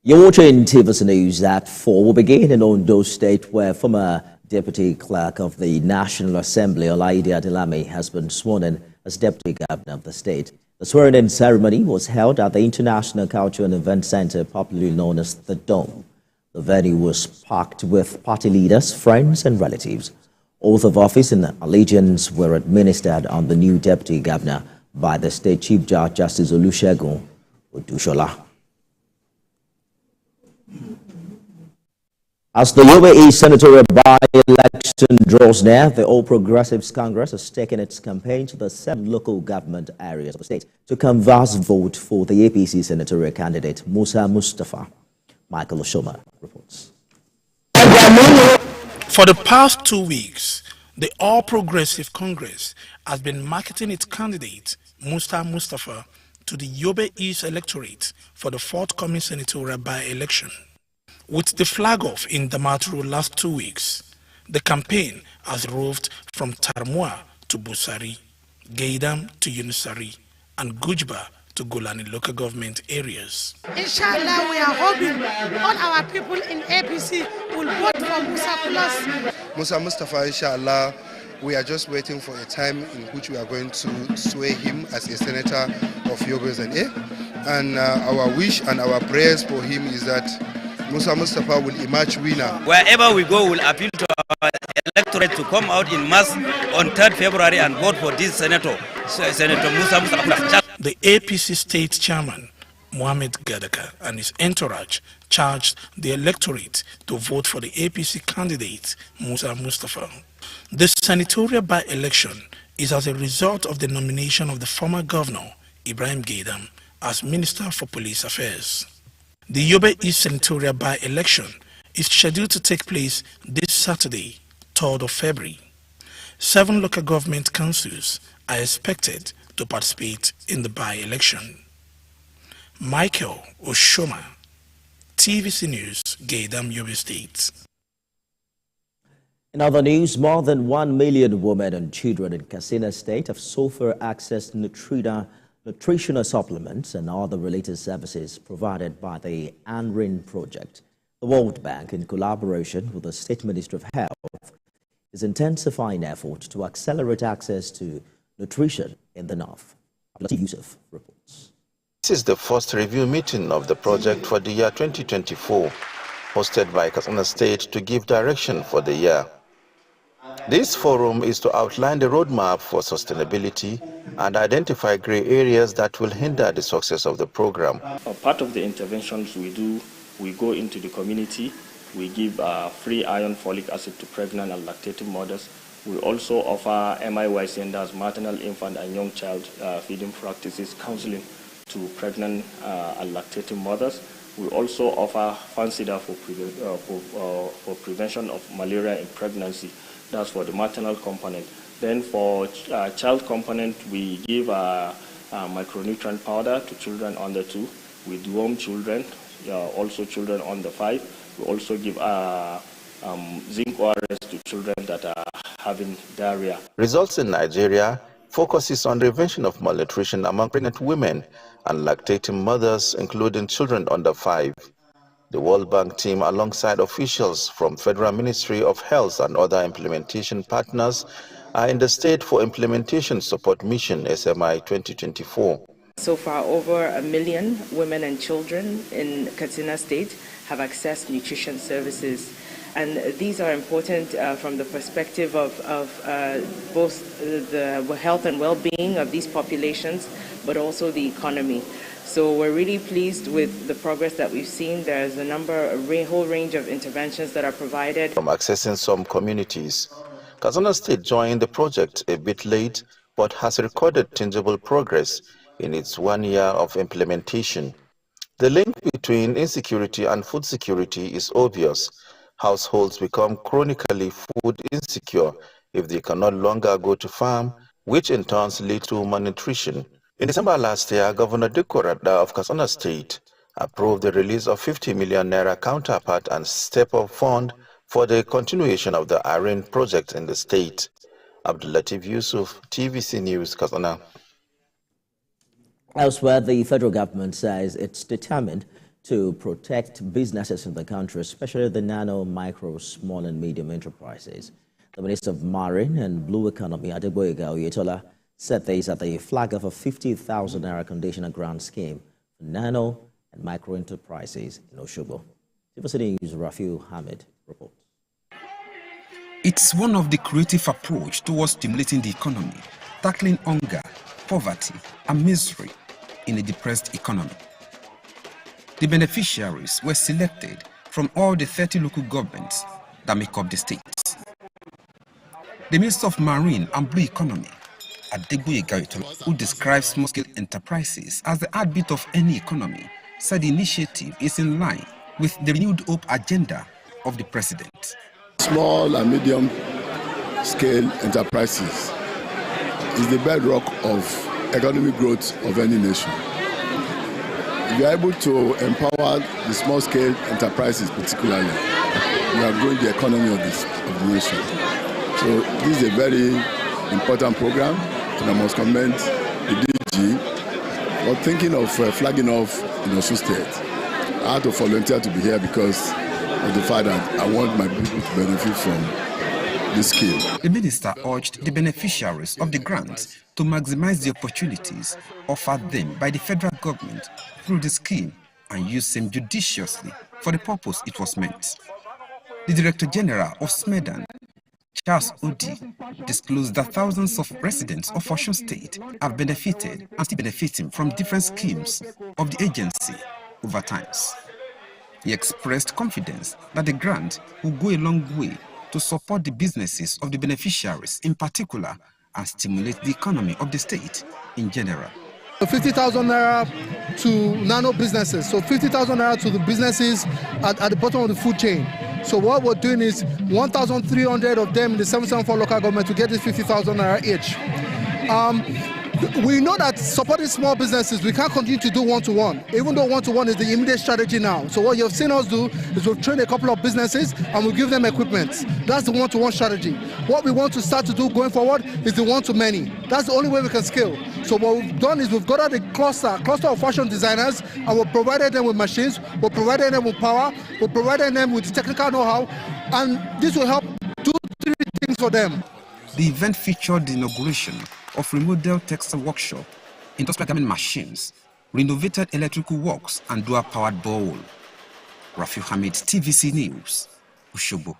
You're watching TVC News at 4. We'll begin in Ondo State, where former Deputy Clerk of the National Assembly, Olayide Adelami, has been sworn in as Deputy Governor of the state. The swearing-in ceremony was held at the International Culture and Event Center, popularly known as the Dome. The venue was packed with party leaders, friends, and relatives. Oath of office and allegiance were administered on the new Deputy Governor by the State Chief Judge Justice Olusegun Odushola. As the Yobe East senatorial by-election draws near, the All Progressives Congress has taken its campaign to the 7 local government areas of the state to canvass vote for the APC senatorial candidate Musa Mustafa. Michael Oshoma reports. For the past 2 weeks, the All Progressive Congress has been marketing its candidate, Musa Mustafa, to the Yobe East electorate for the forthcoming senatorial by-election. With the flag-off in Damaturu last 2 weeks, the campaign has roved from Tarmua to Busari, Gaidam to Yunusari, and Gujba to Golani local government areas. Inshallah, we are hoping all our people in APC will vote for Musa plus. Musa Mustafa, inshallah, we are just waiting for a time in which we are going to sway him as a senator of Yobe and our wish and our prayers for him is that Musa Mustafa will emerge winner. Wherever we go, we'll appeal to our electorate to come out in mass on 3rd February and vote for this Senator Musa Mustafa. The APC state chairman, Mohamed Gadaka, and his entourage charged the electorate to vote for the APC candidate, Musa Mustafa. The senatorial by-election is as a result of the nomination of the former governor, Ibrahim Gaidam, as Minister for Police Affairs. The Yobe East senatorial by-election is scheduled to take place this Saturday, 3rd of February. 7 local government councils are expected to participate in the by-election. Michael Oshoma, TVC News, Gaidam, Yobe State. In other news, more than 1 million women and children in Katsina State have so far accessed nutritional supplements and other related services provided by the ANRIN project. The World Bank, in collaboration with the State Ministry of Health, is intensifying efforts to accelerate access to nutrition in the North. Yusuf reports. This is the first review meeting of the project for the year 2024, hosted by Katsina State to give direction for the year. This forum is to outline the roadmap for sustainability and identify gray areas that will hinder the success of the program. Part of the interventions we do, we go into the community, we give free iron folic acid to pregnant and lactating mothers. We also offer MIYC, and that's maternal, infant and young child feeding practices, counseling to pregnant and lactating mothers. We also offer FANSIDA for prevention of malaria in pregnancy. That's for the maternal component. Then for child component, we give micronutrient powder to children under 2. We deworm children, also children under 5. We also give zinc ORS to children that are having diarrhea. Results in Nigeria focuses on prevention of malnutrition among pregnant women and lactating mothers, including children under 5. The World Bank team, alongside officials from Federal Ministry of Health and other implementation partners, are in the State for Implementation Support Mission SMI 2024. So far, over 1 million women and children in Katsina State have accessed nutrition services. And these are important from the perspective of both the health and well-being of these populations, but also the economy. So we're really pleased with the progress that we've seen. There's a whole range of interventions that are provided. From accessing some communities, Katsina State joined the project a bit late, but has recorded tangible progress in its 1 year of implementation. The link between insecurity and food security is obvious. Households become chronically food insecure if they can no longer go to farm, which in turn leads to malnutrition. In December last year, Governor Dikko Radda of Katsina State approved the release of 50 million naira counterpart and step-up fund for the continuation of the ANRIN project in the state. Abdulatif Yusuf, TVC News, Katsina. Elsewhere, the federal government says it's determined to protect businesses in the country, especially the nano, micro, small and medium enterprises. The Minister of Marine and Blue Economy, Olayide, said this at the flag of a 50,000 naira conditional grant scheme for nano and micro enterprises in Osogbo. TVC News Rafiu Hamid reports. It's one of the creative approach towards stimulating the economy, tackling hunger, poverty, and misery in a depressed economy. The beneficiaries were selected from all the 30 local governments that make up the states. The Minister of Marine and Blue Economy, Adelami, who describes small-scale enterprises as the heartbeat of any economy, said the initiative is in line with the renewed hope agenda of the president. Small and medium scale enterprises is the bedrock of economic growth of any nation. If you are able to empower the small scale enterprises particularly, you are growing the economy of the nation. So this is a very important program, and I must commend the DG for thinking of flagging off in Osun State. I had to volunteer to be here because of the fact that I want my people to benefit from this scheme. The minister urged the beneficiaries of the grants to maximize the opportunities offered them by the federal government through the scheme and use them judiciously for the purpose it was meant. The Director General of SMEDAN, Charles Odi, disclosed that thousands of residents of Osun State have benefited and still benefiting from different schemes of the agency over time. He expressed confidence that the grant will go a long way to support the businesses of the beneficiaries in particular and stimulate the economy of the state in general. 50,000 naira to nano businesses, so 50,000 naira to the businesses at the bottom of the food chain. So what we're doing is 1,300 of them in the 774 local government to get this 50,000 naira each. We know that supporting small businesses, we can't continue to do one-to-one, even though one-to-one is the immediate strategy now. So what you've seen us do is we've trained a couple of businesses and we give them equipment. That's the one-to-one strategy. What we want to start to do going forward is the one-to-many. That's the only way we can scale. So what we've done is we've got out a cluster of fashion designers, and we've provided them with machines, we've provided them with power, we've provided them with technical know-how, and this will help do 3 things for them. The event featured the inauguration of remodeled textile workshop, industrial garment machines, renovated electrical works, and dual-powered borehole. Rafiu Hamid, TVC News, Osogbo.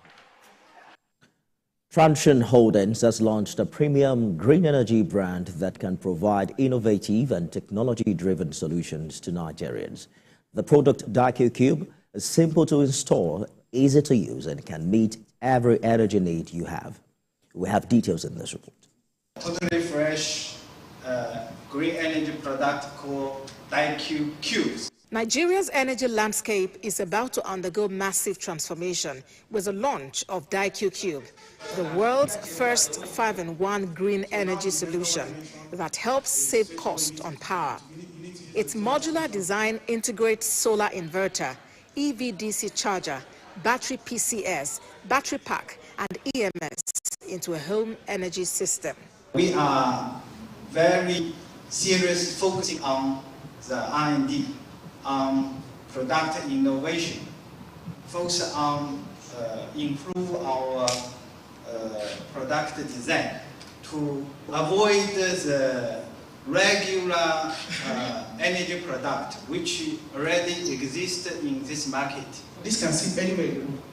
Transsion Holdings has launched a premium green energy brand that can provide innovative and technology-driven solutions to Nigerians. The product DIQ Cube is simple to install, easy to use, and can meet every energy need you have. We have details in this report. Totally fresh green energy product called DIQ Cubes. Nigeria's energy landscape is about to undergo massive transformation with the launch of DIQ Cube, the world's first 5-in-1 green energy solution that helps save cost on power. Its modular design integrates solar inverter, EV-DC charger, battery PCS, battery pack, and EMS into a home energy system. We are very serious focusing on the R&D, product innovation, focus on improve our product design to avoid the regular energy product which already exists in this market. This can sit anywhere in the room.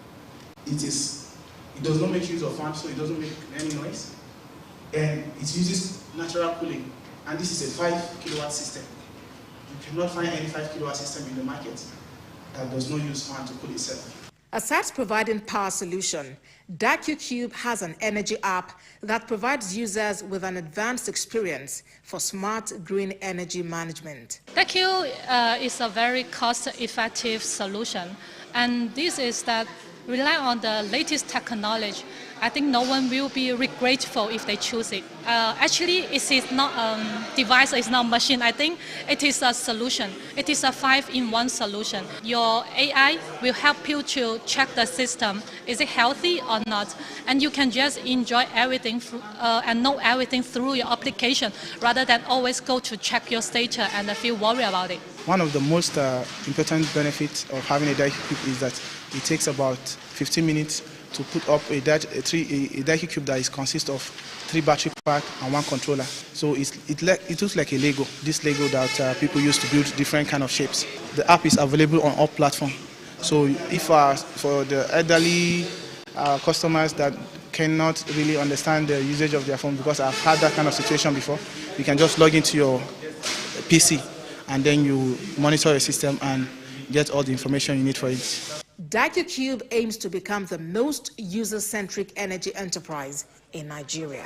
It does not make use of fan, so it doesn't make any noise. And it uses natural cooling. And this is a 5 kilowatt system. You cannot find any 5 kilowatt system in the market that does not use fan to cool itself. Aside providing power solution, DIQ Cube has an energy app that provides users with an advanced experience for smart green energy management. DIQ is a very cost-effective solution, and this is that rely on the latest technology. I think no one will be regretful if they choose it. Actually, it is not device, it's not machine. I think it is a solution. It is a 5-in-1 solution. Your AI will help you to check the system. Is it healthy or not? And you can just enjoy everything and know everything through your application rather than always go to check your status and feel worried about it. One of the most important benefits of having a diaky cube is that it takes about 15 minutes to put up a diaky cube that consists of 3 battery packs and 1 controller. So it looks like a Lego, this Lego that people use to build different kind of shapes. The app is available on all platforms. So if for the elderly customers that cannot really understand the usage of their phone, because I've had that kind of situation before, you can just log into your PC and then you monitor your system and get all the information you need for it. diaky cube aims to become the most user-centric energy enterprise in Nigeria.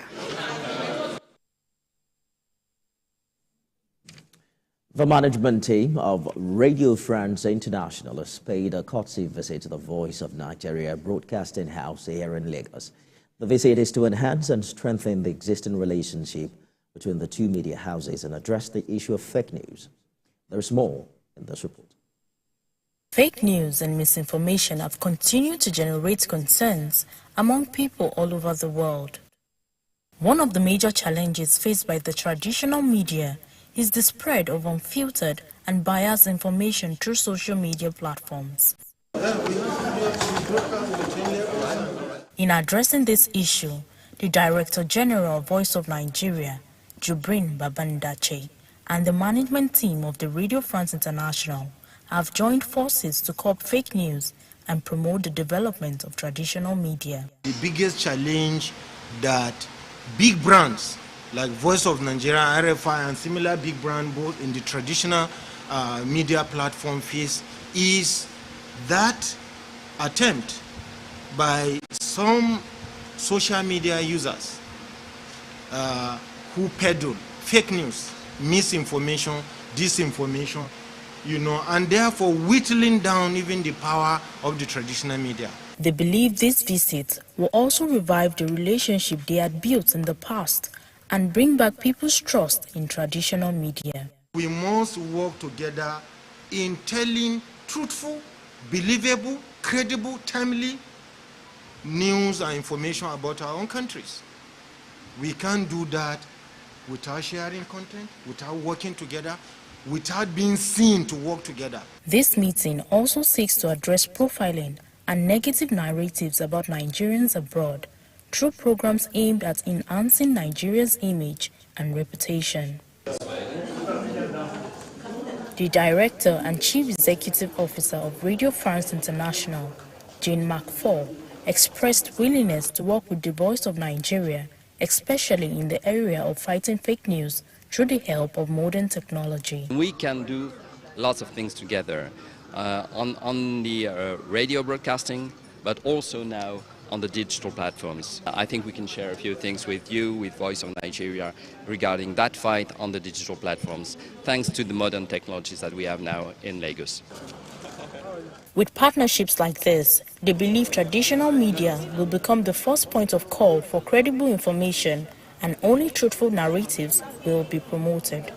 The management team of Radio France International has paid a courtesy visit to the Voice of Nigeria Broadcasting House here in Lagos. The visit is to enhance and strengthen the existing relationship between the two media houses and address the issue of fake news. There is more in this report. Fake news and misinformation have continued to generate concerns among people all over the world. One of the major challenges faced by the traditional media is the spread of unfiltered and biased information through social media platforms. In addressing this issue, the Director General of Voice of Nigeria, Jubrin Babandache, and the management team of the Radio France International have joined forces to curb fake news and promote the development of traditional media. The biggest challenge that big brands like Voice of Nigeria, RFI, and similar big brands both in the traditional media platform face is that attempt by some social media users who peddle fake news, misinformation, disinformation, and therefore whittling down even the power of the traditional media. They believe this visit will also revive the relationship they had built in the past and bring back people's trust in traditional media. We must work together in telling truthful, believable, credible, timely news and information about our own countries. We can't do that without sharing content, without working together, without being seen to work together. This meeting also seeks to address profiling and negative narratives about Nigerians abroad through programs aimed at enhancing Nigeria's image and reputation. The Director and Chief Executive Officer of Radio France International, Jane McFall, expressed willingness to work with the Voice of Nigeria, especially in the area of fighting fake news through the help of modern technology. We can do lots of things together on the radio broadcasting, but also now on the digital platforms. I think we can share a few things with you, with Voice of Nigeria, regarding that fight on the digital platforms, thanks to the modern technologies that we have now in Lagos. With partnerships like this, they believe traditional media will become the first point of call for credible information, and only truthful narratives will be promoted.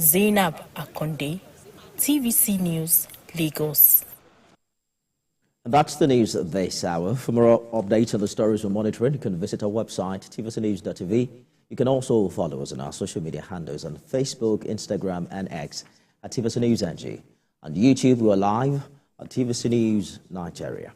Zainab Akonde, TVC News, Lagos. And that's the news this hour. For more updates on the stories we're monitoring, you can visit our website, tvcnews.tv. You can also follow us on our social media handles on Facebook, Instagram, and X at TVC News NG. On YouTube, we're live on TVC News Nigeria.